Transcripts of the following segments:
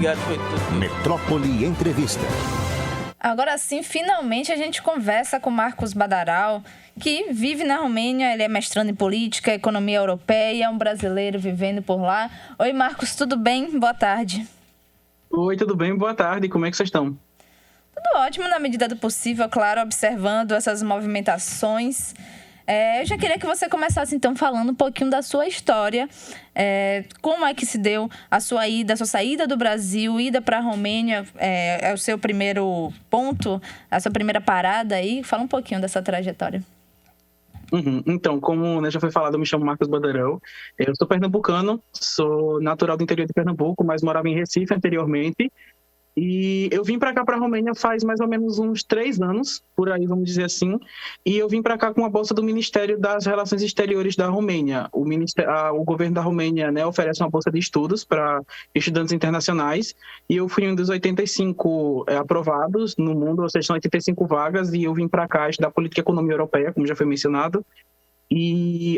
Obrigado, foi tudo. Metrópole Entrevista. Agora sim, finalmente a gente conversa com Marcos Badaral, que vive na Romênia. Ele é mestrando em política, economia europeia, é um brasileiro vivendo por lá. Oi, Marcos, tudo bem? Boa tarde. Oi, tudo bem? Boa tarde. Como é que vocês estão? Tudo ótimo, na medida do possível, claro, observando essas movimentações. Eu já queria que você começasse, então, falando um pouquinho da sua história. Como é que se deu a sua saída do Brasil, ida para a Romênia, é o seu primeiro ponto, a sua primeira parada aí? Fala um pouquinho dessa trajetória. Então, como já foi falado, eu me chamo Marcos Badaral. Eu sou pernambucano, sou natural do interior de Pernambuco, mas morava em Recife anteriormente. E eu vim para cá, para a Romênia, faz mais ou menos uns 3 anos, por aí, vamos dizer assim. E eu vim para cá com a bolsa do Ministério das Relações Exteriores da Romênia. O governo da Romênia, né, oferece uma bolsa de estudos para estudantes internacionais. E eu fui um dos 85 aprovados no mundo, ou seja, são 85 vagas. E eu vim para cá estudar política e economia europeia, como já foi mencionado. E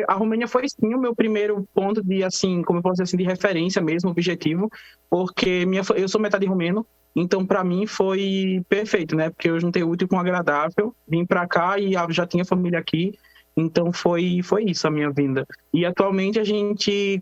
a Romênia foi, sim, o meu primeiro ponto de, assim, como eu posso dizer assim, de referência mesmo, objetivo, porque eu sou metade romeno, então para mim foi perfeito, né? Porque eu juntei o útil com o agradável, vim para cá e já tinha família aqui, então foi isso a minha vinda. E atualmente a gente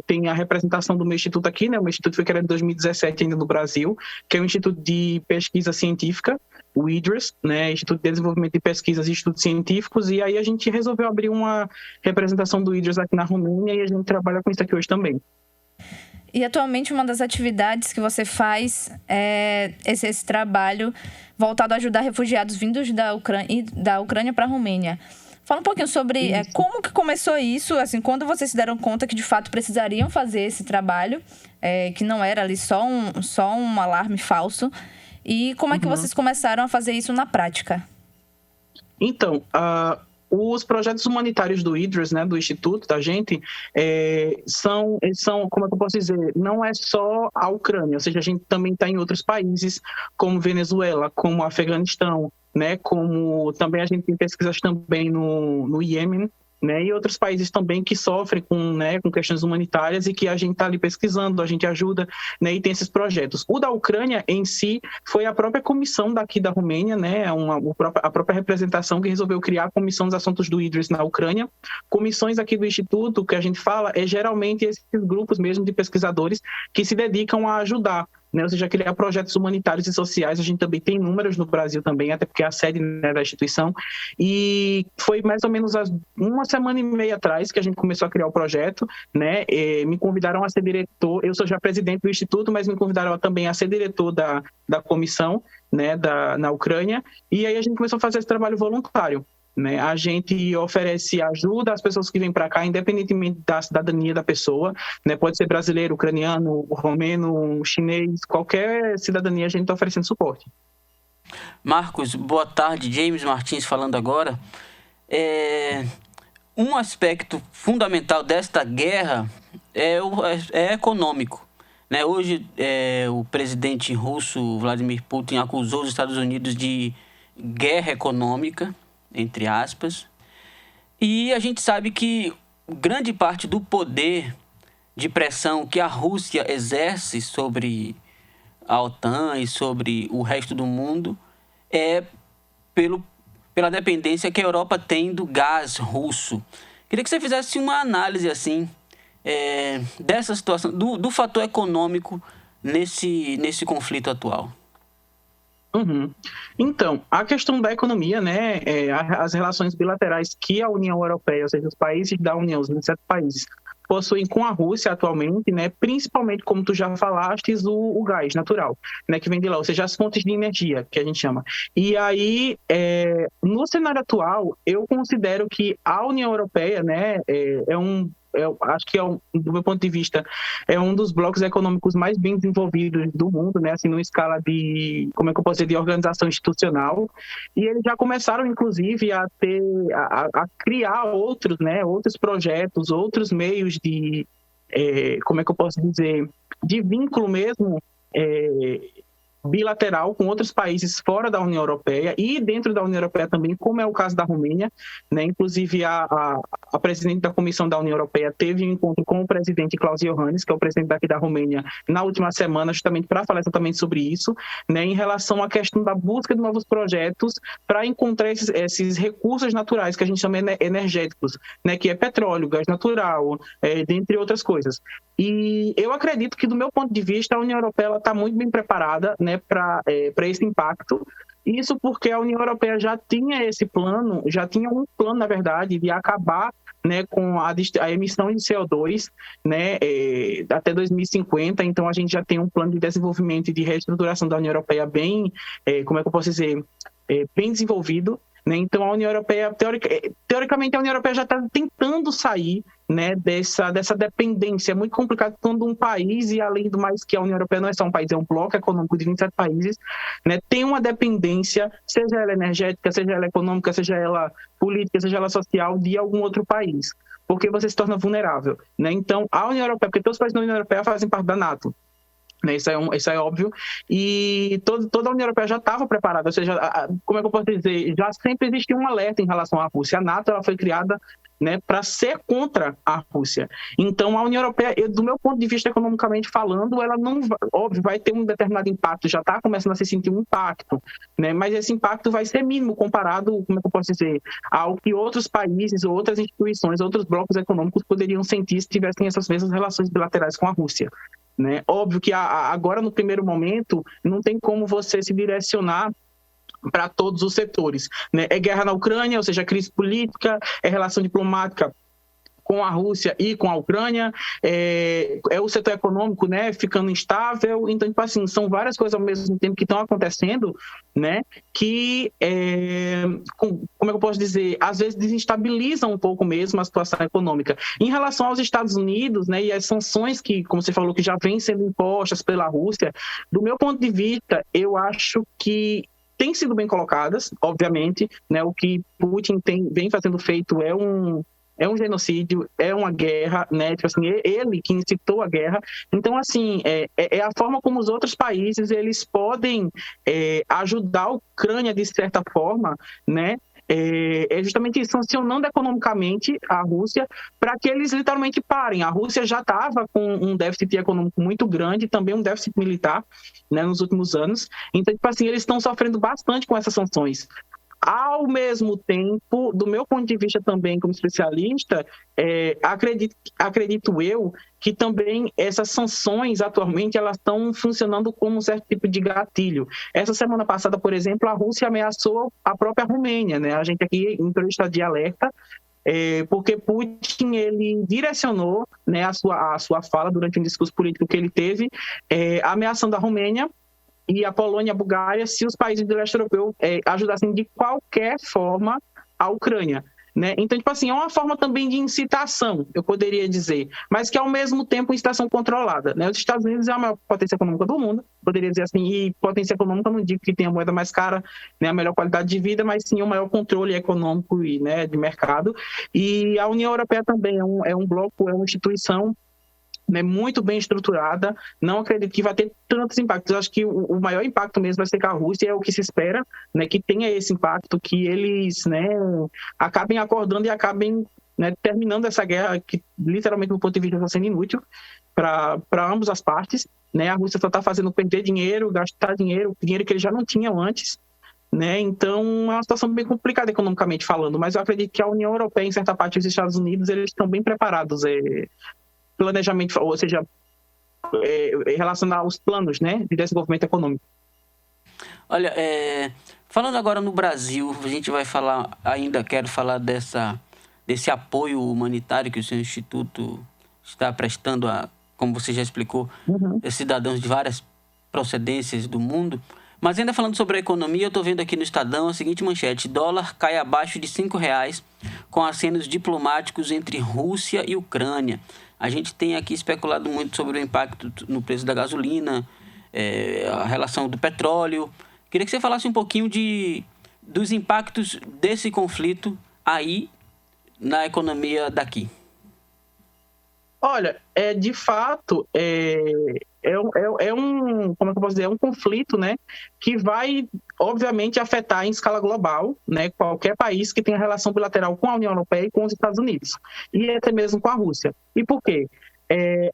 tem a representação do meu instituto aqui, né? O meu instituto foi criado em 2017 ainda no Brasil, que é um instituto de pesquisa científica, o IDRIS, né, Instituto de Desenvolvimento de Pesquisas e Estudos Científicos, e aí a gente resolveu abrir uma representação do IDRIS aqui na Romênia e a gente trabalha com isso aqui hoje também. E atualmente uma das atividades que você faz é esse trabalho voltado a ajudar refugiados vindos da Ucrânia para a Romênia. Fala um pouquinho sobre como que começou isso, assim, quando vocês se deram conta que de fato precisariam fazer esse trabalho, que não era ali só um alarme falso. E como é que vocês começaram a fazer isso na prática? Então, os projetos humanitários do IDRIS, né, do Instituto da gente, são, como é que eu posso dizer, não é só a Ucrânia, ou seja, a gente também está em outros países, como Venezuela, como Afeganistão, né, como também a gente tem pesquisas também no Iêmen, né, e outros países também que sofrem com questões humanitárias e que a gente está ali pesquisando, a gente ajuda, né, e tem esses projetos. O da Ucrânia em si foi a própria comissão daqui da Romênia, né, a própria representação que resolveu criar a Comissão dos Assuntos do IDRIS na Ucrânia. Comissões aqui do Instituto, que a gente fala, geralmente esses grupos mesmo de pesquisadores que se dedicam a ajudar, né, ou seja, criar projetos humanitários e sociais. A gente também tem números no Brasil também, até porque é a sede, né, da instituição. E foi mais ou menos uma semana e meia atrás que a gente começou a criar o projeto, né? Me convidaram a ser diretor, eu sou já presidente do Instituto, mas me convidaram também a ser diretor da comissão, né, na Ucrânia, e aí a gente começou a fazer esse trabalho voluntário. Né? A gente oferece ajuda às pessoas que vêm para cá, independentemente da cidadania da pessoa, né? Pode ser brasileiro, ucraniano, romeno, chinês, qualquer cidadania a gente está oferecendo suporte. Marcos, boa tarde. James Martins falando agora. Um aspecto fundamental desta guerra é econômico. Né? Hoje, o presidente russo Vladimir Putin acusou os Estados Unidos de guerra econômica, entre aspas, e a gente sabe que grande parte do poder de pressão que a Rússia exerce sobre a OTAN e sobre o resto do mundo é pela dependência que a Europa tem do gás russo. Queria que você fizesse uma análise assim dessa situação, do fator econômico nesse conflito atual. Então, a questão da economia, né, as relações bilaterais que a União Europeia, ou seja, os países da União, os 27 países, possuem com a Rússia atualmente, né, principalmente, como tu já falaste, o gás natural, né, que vem de lá, ou seja, as fontes de energia, que a gente chama. E aí, no cenário atual, eu considero que a União Europeia, né, acho que do meu ponto de vista, é um dos blocos econômicos mais bem desenvolvidos do mundo, né? Assim, numa escala de, como é que eu posso dizer, de organização institucional. E eles já começaram, inclusive, a criar outros, né? Outros projetos, outros meios de, como é que eu posso dizer, de vínculo mesmo, bilateral com outros países fora da União Europeia e dentro da União Europeia também, como é o caso da Romênia, né? Inclusive, a presidente da Comissão da União Europeia teve um encontro com o presidente Klaus Iohannis, que é o presidente daqui da Romênia, na última semana, justamente para falar exatamente sobre isso, né? Em relação à questão da busca de novos projetos para encontrar esses recursos naturais que a gente chama energéticos, né? Que é petróleo, gás natural, dentre outras coisas. E eu acredito que, do meu ponto de vista, a União Europeia está muito bem preparada, né, para esse impacto. Isso porque a União Europeia já tinha um plano, na verdade, de acabar, né, com a emissão de CO2, né, até 2050. Então, a gente já tem um plano de desenvolvimento e de reestruturação da União Europeia bem, como é que eu posso dizer, bem desenvolvido. Né? Então, a União Europeia, teoricamente, a União Europeia já está tentando sair, né, dessa dependência. É muito complicado quando um país, e além do mais que a União Europeia não é só um país, é um bloco econômico de 27 países, né, tem uma dependência, seja ela energética, seja ela econômica, seja ela política, seja ela social, de algum outro país, porque você se torna vulnerável. Né? Então, a União Europeia, porque todos os países da União Europeia fazem parte da NATO, né, isso é óbvio, e toda a União Europeia já estava preparada, ou seja, como é que eu posso dizer, já sempre existia um alerta em relação à Rússia. A NATO ela foi criada, né, para ser contra a Rússia. Então, a União Europeia, do meu ponto de vista economicamente falando, ela não, óbvio, vai ter um determinado impacto, já está começando a se sentir um impacto, né, mas esse impacto vai ser mínimo comparado, como é que eu posso dizer, ao que outros países, outras instituições, outros blocos econômicos poderiam sentir se tivessem essas mesmas relações bilaterais com a Rússia. Né? Óbvio que agora, no primeiro momento, não tem como você se direcionar para todos os setores. Né? É guerra na Ucrânia, ou seja, crise política, é relação diplomática com a Rússia e com a Ucrânia, é o setor econômico, né, ficando instável. Então, tipo assim, são várias coisas ao mesmo tempo que estão acontecendo, né, que, como é que eu posso dizer, às vezes desestabilizam um pouco mesmo a situação econômica. Em relação aos Estados Unidos, né, e as sanções que, como você falou, que já vêm sendo impostas pela Rússia, do meu ponto de vista, eu acho que têm sido bem colocadas, obviamente, né, o que Putin vem fazendo feito é um genocídio, é uma guerra, né? Tipo assim, ele que incitou a guerra. Então, assim, é a forma como os outros países eles podem ajudar a Ucrânia de certa forma, né? É justamente sancionando economicamente a Rússia para que eles literalmente parem. A Rússia já estava com um déficit econômico muito grande, também um déficit militar, né, nos últimos anos. Então, tipo assim, eles estão sofrendo bastante com essas sanções. Ao mesmo tempo, do meu ponto de vista também como especialista, acredito eu que também essas sanções atualmente elas estão funcionando como um certo tipo de gatilho. Essa semana passada, por exemplo, a Rússia ameaçou a própria Romênia, né? A gente aqui entrou em estado de alerta, porque Putin ele direcionou, né, a sua fala durante um discurso político que ele teve, ameaçando a Romênia e a Polônia e a Bulgária se os países do leste europeu ajudassem de qualquer forma a Ucrânia. Né? Então, tipo assim, é uma forma também de incitação, eu poderia dizer, mas que ao mesmo tempo incitação controlada. Né? Os Estados Unidos é a maior potência econômica do mundo, poderia dizer assim, e potência econômica não digo que tem a moeda mais cara, né, a melhor qualidade de vida, mas sim o maior controle econômico e, né, de mercado. E a União Europeia também é um bloco, é uma instituição, né, muito bem estruturada. Não acredito que vai ter tantos impactos. Eu acho que o maior impacto mesmo vai ser com a Rússia, é o que se espera, né, que tenha esse impacto, que eles, né, acabem acordando e acabem, né, terminando essa guerra que literalmente, do ponto de vista, está sendo inútil para ambas as partes. Né? A Rússia só está fazendo perder dinheiro, gastar dinheiro que eles já não tinham antes. Né? Então, é uma situação bem complicada economicamente falando, mas eu acredito que a União Europeia, em certa parte, e os Estados Unidos, eles estão bem preparados, planejamento, ou seja, relacionar aos planos, né, de desenvolvimento econômico. Olha, falando agora no Brasil, a gente vai falar, quero falar desse apoio humanitário que o seu instituto está prestando como você já explicou, a cidadãos de várias procedências do mundo. Mas ainda falando sobre a economia, eu estou vendo aqui no Estadão a seguinte manchete: dólar cai abaixo de R$5 com acenos diplomáticos entre Rússia e Ucrânia. A gente tem aqui especulado muito sobre o impacto no preço da gasolina, a relação do petróleo. Queria que você falasse um pouquinho dos impactos desse conflito aí na economia daqui. Olha, de fato, como é que eu posso dizer, um conflito, né, que vai, obviamente, afetar em escala global, né, qualquer país que tenha relação bilateral com a União Europeia e com os Estados Unidos, e até mesmo com a Rússia. E por quê?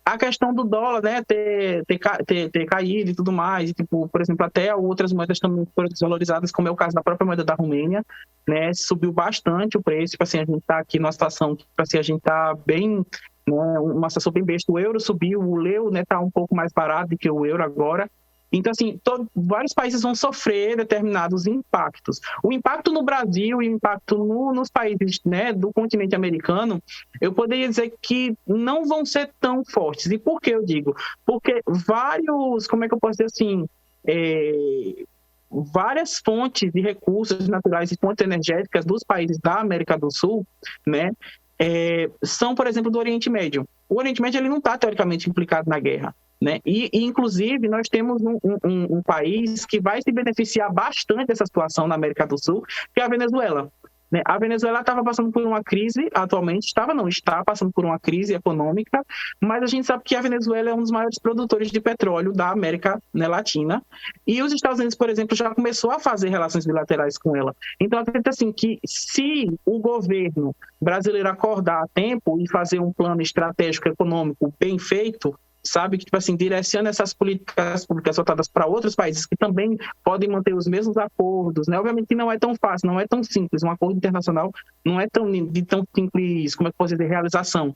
A questão do dólar, né, ter caído e tudo mais, e, tipo, por exemplo, até outras moedas também foram desvalorizadas, como é o caso da própria moeda da Romênia, né, subiu bastante o preço, tipo assim, a gente está aqui numa situação que, tipo assim, a gente está bem, né, uma situação bem besta, o euro subiu, o leu, né, está um pouco mais barato do que o euro agora. Então, assim, vários países vão sofrer determinados impactos. O impacto no Brasil e o impacto nos países, né, do continente americano, eu poderia dizer que não vão ser tão fortes. E por que eu digo? Porque como é que eu posso dizer assim, várias fontes de recursos naturais e fontes energéticas dos países da América do Sul, né, são, por exemplo, do Oriente Médio. O Oriente Médio ele não está, teoricamente, implicado na guerra. Né? E, inclusive, nós temos um país que vai se beneficiar bastante dessa situação na América do Sul, que é a Venezuela. Né? A Venezuela estava passando por uma crise, atualmente, está passando por uma crise econômica, mas a gente sabe que a Venezuela é um dos maiores produtores de petróleo da América, né, Latina, e os Estados Unidos, por exemplo, já começou a fazer relações bilaterais com ela. Então, acredito assim, que se o governo brasileiro acordar a tempo e fazer um plano estratégico econômico bem feito, sabe, que, tipo assim, direciona essas políticas públicas voltadas para outros países que também podem manter os mesmos acordos, né? Obviamente que não é tão fácil, não é tão simples, um acordo internacional não é tão simples, como é que eu posso dizer, realização.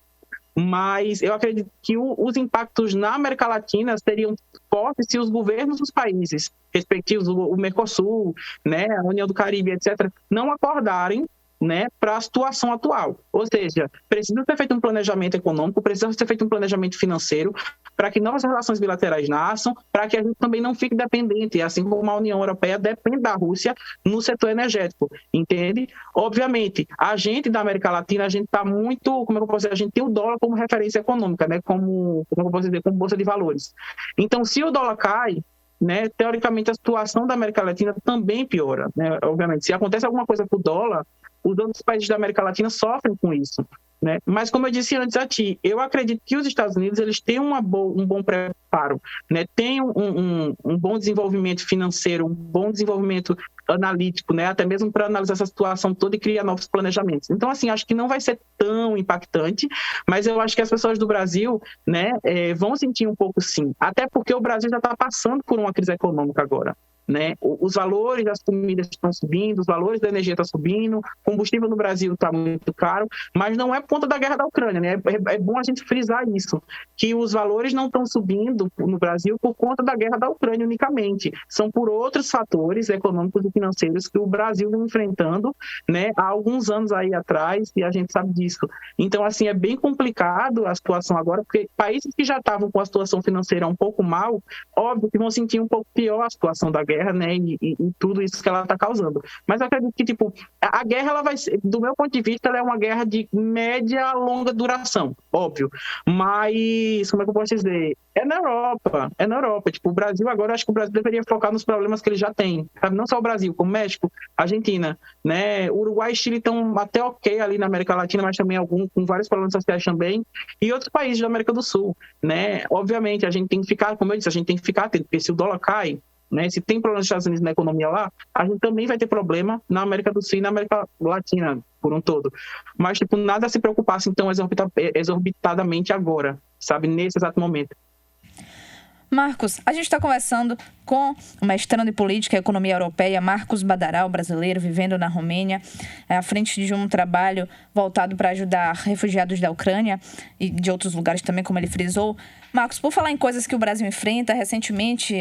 Mas eu acredito que os impactos na América Latina seriam fortes se os governos dos países respectivos, o Mercosul, né, a União do Caribe, etc., não acordarem, né, para a situação atual. Ou seja, precisa ser feito um planejamento econômico, precisa ser feito um planejamento financeiro para que novas relações bilaterais nasçam, para que a gente também não fique dependente, assim como a União Europeia depende da Rússia no setor energético, entende? Obviamente, a gente da América Latina, a gente está muito, como é que eu posso dizer, a gente tem o dólar como referência econômica, né, como eu posso dizer, como bolsa de valores. Então, se o dólar cai, né, teoricamente a situação da América Latina também piora, né? Obviamente, se acontece alguma coisa com o dólar, os outros países da América Latina sofrem com isso, né? Mas, como eu disse antes a ti, eu acredito que os Estados Unidos eles têm um bom preparo, né? Tem um bom desenvolvimento financeiro, um bom desenvolvimento analítico, né? Até mesmo para analisar essa situação toda e criar novos planejamentos. Então, assim, acho que não vai ser tão impactante, mas eu acho que as pessoas do Brasil, né, vão sentir um pouco sim, até porque o Brasil já está passando por uma crise econômica agora. Né? Os valores das comidas estão subindo, os valores da energia estão subindo, combustível no Brasil está muito caro, mas não é por conta da guerra da Ucrânia, né? É bom a gente frisar isso, que os valores não estão subindo no Brasil por conta da guerra da Ucrânia unicamente, são por outros fatores econômicos e financeiros que o Brasil vem enfrentando, né, há alguns anos aí atrás, e a gente sabe disso. Então, assim, é bem complicado a situação agora, porque países que já estavam com a situação financeira um pouco mal, óbvio que vão sentir um pouco pior a situação da guerra, né, e tudo isso que ela está causando. Mas eu acredito que, tipo, a guerra, ela vai ser, do meu ponto de vista, ela é uma guerra de média a longa duração, óbvio. Mas, como é que eu posso dizer? É na Europa. Tipo, o Brasil agora, acho que o Brasil deveria focar nos problemas que ele já tem, sabe? Não só o Brasil, como México, Argentina, né? Uruguai e Chile estão até ok ali na América Latina, mas também com vários problemas sociais também. E outros países da América do Sul, né? Obviamente, a gente tem que ficar, como eu disse, a gente tem que ficar atento, porque se o dólar cai, né, se tem problema nos Estados Unidos na economia lá, a gente também vai ter problema na América do Sul e na América Latina por um todo. Mas, tipo, nada a se preocupar assim, tão exorbitadamente agora, sabe, nesse exato momento. Marcos, a gente está conversando com o mestrando em Política e Economia Europeia, Marcos Badaral, brasileiro, vivendo na Romênia, à frente de um trabalho voltado para ajudar refugiados da Ucrânia e de outros lugares também, como ele frisou. Marcos, por falar em coisas que o Brasil enfrenta, recentemente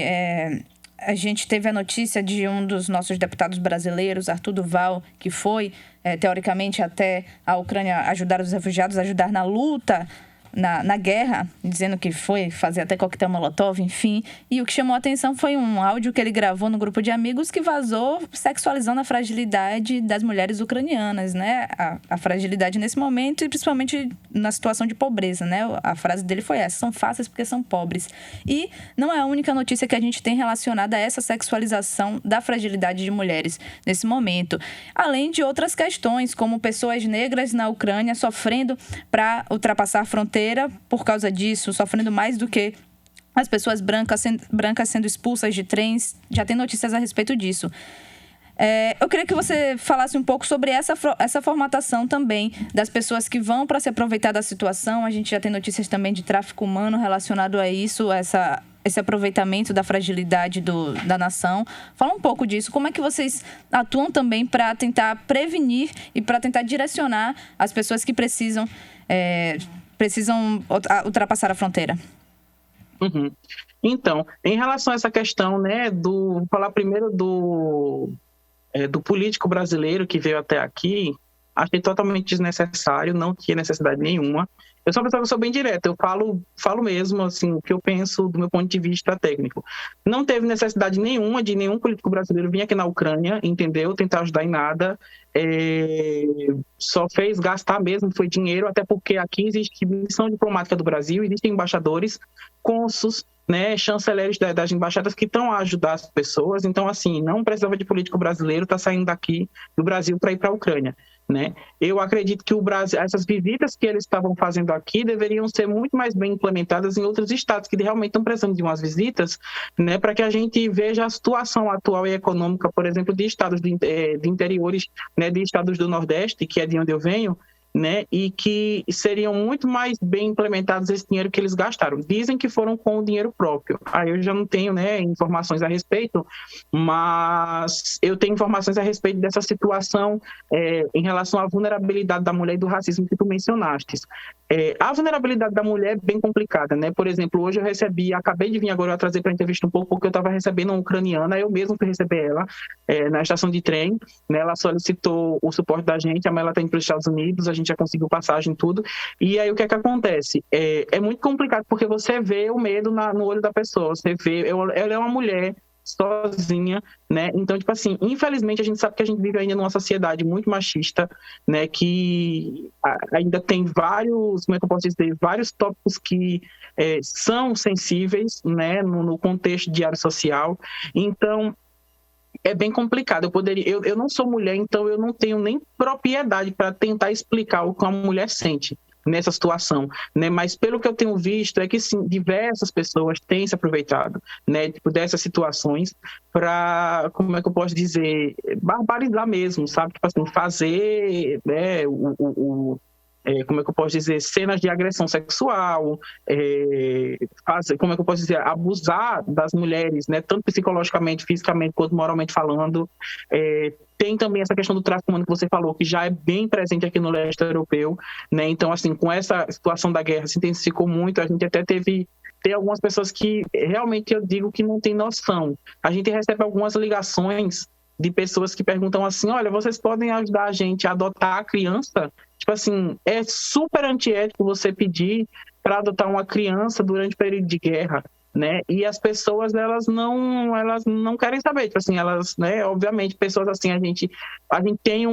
a gente teve a notícia de um dos nossos deputados brasileiros, Arthur Duval, que foi, teoricamente, até a Ucrânia ajudar os refugiados, ajudar na luta, na guerra, dizendo que foi fazer até coquetel molotov, enfim. E o que chamou a atenção foi um áudio que ele gravou no grupo de amigos que vazou sexualizando a fragilidade das mulheres ucranianas, né? A fragilidade nesse momento e principalmente na situação de pobreza, né? A frase dele foi essa: são fáceis porque são pobres. E não é a única notícia que a gente tem relacionada a essa sexualização da fragilidade de mulheres nesse momento. Além de outras questões, como pessoas negras na Ucrânia sofrendo para ultrapassar a fronteira por causa disso, sofrendo mais do que as pessoas brancas sendo expulsas de trens. Já tem notícias a respeito disso. Eu queria que você falasse um pouco sobre essa formatação também das pessoas que vão para se aproveitar da situação. A gente já tem notícias também de tráfico humano relacionado a isso, esse aproveitamento da fragilidade da nação. Fala um pouco disso. Como é que vocês atuam também para tentar prevenir e para tentar direcionar as pessoas que precisam ultrapassar a fronteira? Uhum. Então, em relação a essa questão, né, vou falar primeiro do político brasileiro que veio até aqui, achei totalmente desnecessário, não tinha necessidade nenhuma. Eu sou uma pessoa que sou bem direta, eu falo mesmo assim, o que eu penso do meu ponto de vista técnico. Não teve necessidade nenhuma de nenhum político brasileiro vir aqui na Ucrânia, entendeu? Tentar ajudar em nada. Só fez gastar mesmo, foi dinheiro, até porque aqui existe missão diplomática do Brasil, existem embaixadores, cônsuls, né, chanceleres das embaixadas que estão a ajudar as pessoas. Então, assim, não precisava de político brasileiro estar saindo daqui do Brasil para ir para a Ucrânia, né? Eu acredito que o Brasil, essas visitas que eles estavam fazendo aqui deveriam ser muito mais bem implementadas em outros estados que realmente estão precisando de umas visitas, né, para que a gente veja a situação atual e econômica, por exemplo, de estados de interiores, né, de estados do Nordeste, que é de onde eu venho, né, e que seriam muito mais bem implementados esse dinheiro que eles gastaram. Dizem que foram com o dinheiro próprio. Aí eu já não tenho, né, informações a respeito, mas eu tenho informações a respeito dessa situação em relação à vulnerabilidade da mulher e do racismo que tu mencionaste. A vulnerabilidade da mulher é bem complicada, né? Por exemplo, hoje eu acabei de vir agora trazer para a entrevista um pouco, porque eu estava recebendo uma ucraniana, eu mesmo fui receber ela na estação de trem, né? Ela solicitou o suporte da gente, a mãe ela está indo para os Estados Unidos, a gente já conseguiu passagem e tudo, e aí o que é que acontece? É muito complicado, porque você vê o medo no olho da pessoa, você vê, ela é uma mulher sozinha, né? Então, tipo assim, infelizmente a gente sabe que a gente vive ainda numa sociedade muito machista, né? Que ainda tem vários, como é que eu posso dizer, vários tópicos que são sensíveis, né? No contexto diário social. Então, é bem complicado. Eu não sou mulher, então eu não tenho nem propriedade para tentar explicar o que uma mulher sente nessa situação, né? Mas pelo que eu tenho visto é que sim, diversas pessoas têm se aproveitado, né, tipo, dessas situações para, como é que eu posso dizer, barbarizar mesmo, sabe? Tipo assim, fazer, né, como é que eu posso dizer, cenas de agressão sexual, como é que eu posso dizer, abusar das mulheres, né, tanto psicologicamente, fisicamente, quanto moralmente falando. Tem também essa questão do tráfico humano que você falou, que já é bem presente aqui no leste europeu, né? Então, assim, com essa situação da guerra se intensificou muito, a gente até tem algumas pessoas que realmente eu digo que não tem noção. A gente recebe algumas ligações de pessoas que perguntam assim, olha, vocês podem ajudar a gente a adotar a criança? Tipo assim, é super antiético você pedir para adotar uma criança durante o período de guerra, né? E as pessoas, elas não querem saber, tipo assim, elas, né, obviamente, pessoas assim, a gente tem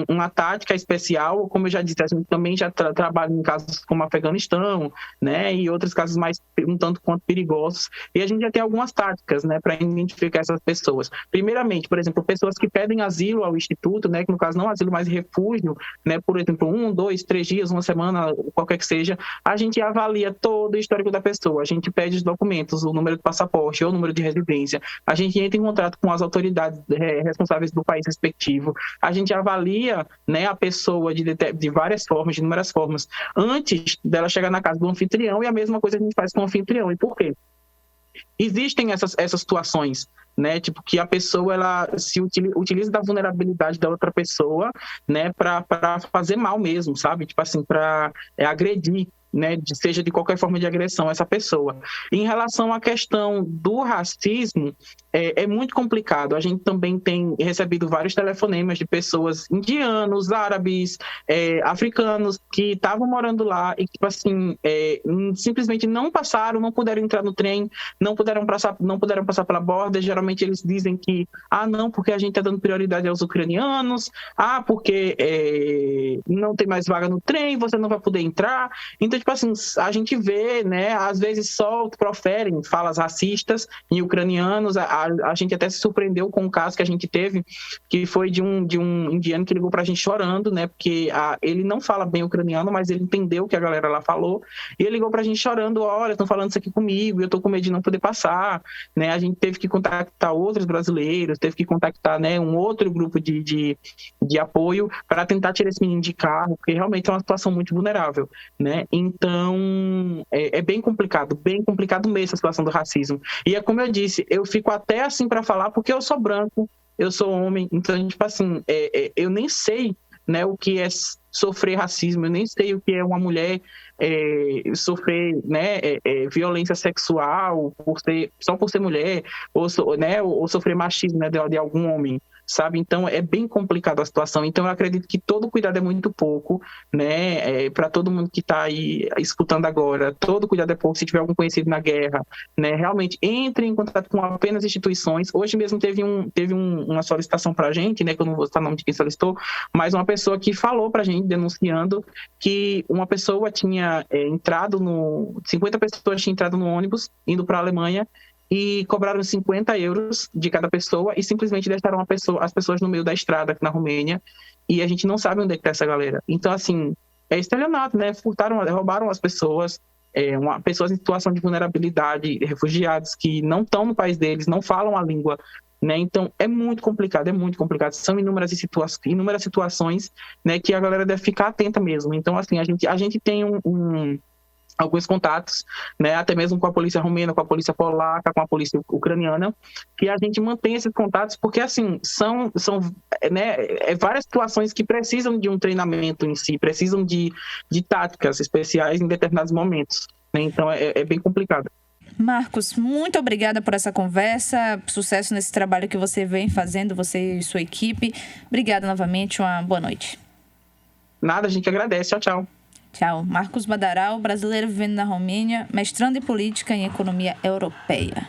uma tática especial, como eu já disse, a gente também já trabalha em casos como Afeganistão, né, e outros casos mais um tanto quanto perigosos, e a gente já tem algumas táticas, né, para identificar essas pessoas. Primeiramente, por exemplo, pessoas que pedem asilo ao Instituto, né, que no caso não asilo, mas refúgio, né, por exemplo, 1, 2, 3 dias, uma semana, qualquer que seja, a gente avalia todo o histórico da pessoa, a gente pede os documentos, o número de passaporte ou o número de residência, a gente entra em contato com as autoridades responsáveis do país respectivo, a gente avalia, né, a pessoa de várias formas, de inúmeras formas, antes dela chegar na casa do anfitrião, e a mesma coisa a gente faz com o anfitrião. E por quê? Existem essas situações, né, tipo, que a pessoa ela se utiliza da vulnerabilidade da outra pessoa, né, para fazer mal mesmo, sabe? Tipo assim, para agredir, né, seja de qualquer forma de agressão essa pessoa. Em relação à questão do racismo, é muito complicado. A gente também tem recebido vários telefonemas de pessoas indianos, árabes, africanos que estavam morando lá e que, tipo assim, simplesmente não puderam entrar no trem, não puderam passar pela borda. Geralmente eles dizem que, não, porque a gente está dando prioridade aos ucranianos, porque não tem mais vaga no trem, você não vai poder entrar. Então, tipo assim, a gente vê, né, às vezes só proferem falas racistas em ucranianos. A gente até se surpreendeu com o caso que a gente teve, que foi de um indiano que ligou pra gente chorando, né, porque ele não fala bem ucraniano, mas ele entendeu o que a galera lá falou, e ele ligou pra gente chorando: olha, estão falando isso aqui comigo, eu tô com medo de não poder passar, né. A gente teve que contactar outros brasileiros, teve que contactar, né, um outro grupo de apoio para tentar tirar esse menino de carro, porque realmente é uma situação muito vulnerável, né. Então é bem complicado mesmo a situação do racismo. E é como eu disse, eu fico até assim para falar, porque eu sou branco, eu sou homem, então, tipo assim, eu nem sei, né, o que é sofrer racismo, eu nem sei o que é uma mulher sofrer, né, violência sexual só por ser mulher, ou sofrer machismo, né, de algum homem, sabe? Então é bem complicada a situação. Então eu acredito que todo cuidado é muito pouco, né, para todo mundo que está aí escutando agora, todo cuidado é pouco. Se tiver algum conhecido na guerra, né, realmente entre em contato com apenas instituições. Hoje mesmo teve uma solicitação para a gente, né, que eu não vou citar o nome de quem solicitou, mas uma pessoa que falou para a gente, denunciando que uma pessoa tinha 50 pessoas tinham entrado no ônibus indo para a Alemanha e cobraram 50 euros de cada pessoa e simplesmente deixaram as pessoas no meio da estrada aqui na Romênia, e a gente não sabe onde é que tá essa galera. Então, assim, é estelionato, né? Roubaram as pessoas, pessoas em situação de vulnerabilidade, refugiados que não estão no país deles, não falam a língua, né? Então, é muito complicado. São inúmeras situações, né, que a galera deve ficar atenta mesmo. Então, assim, a gente tem alguns contatos, né, até mesmo com a polícia romena, com a polícia polaca, com a polícia ucraniana, que a gente mantém esses contatos, porque assim, são né, várias situações que precisam de um treinamento em si, precisam de táticas especiais em determinados momentos, né? Então é bem complicado. Marcos, muito obrigada por essa conversa, sucesso nesse trabalho que você vem fazendo, você e sua equipe. Obrigada novamente, uma boa noite. Nada, a gente agradece. Tchau, tchau. Tchau. Marcos Badaral, brasileiro vivendo na Romênia, mestrando em política e economia europeia.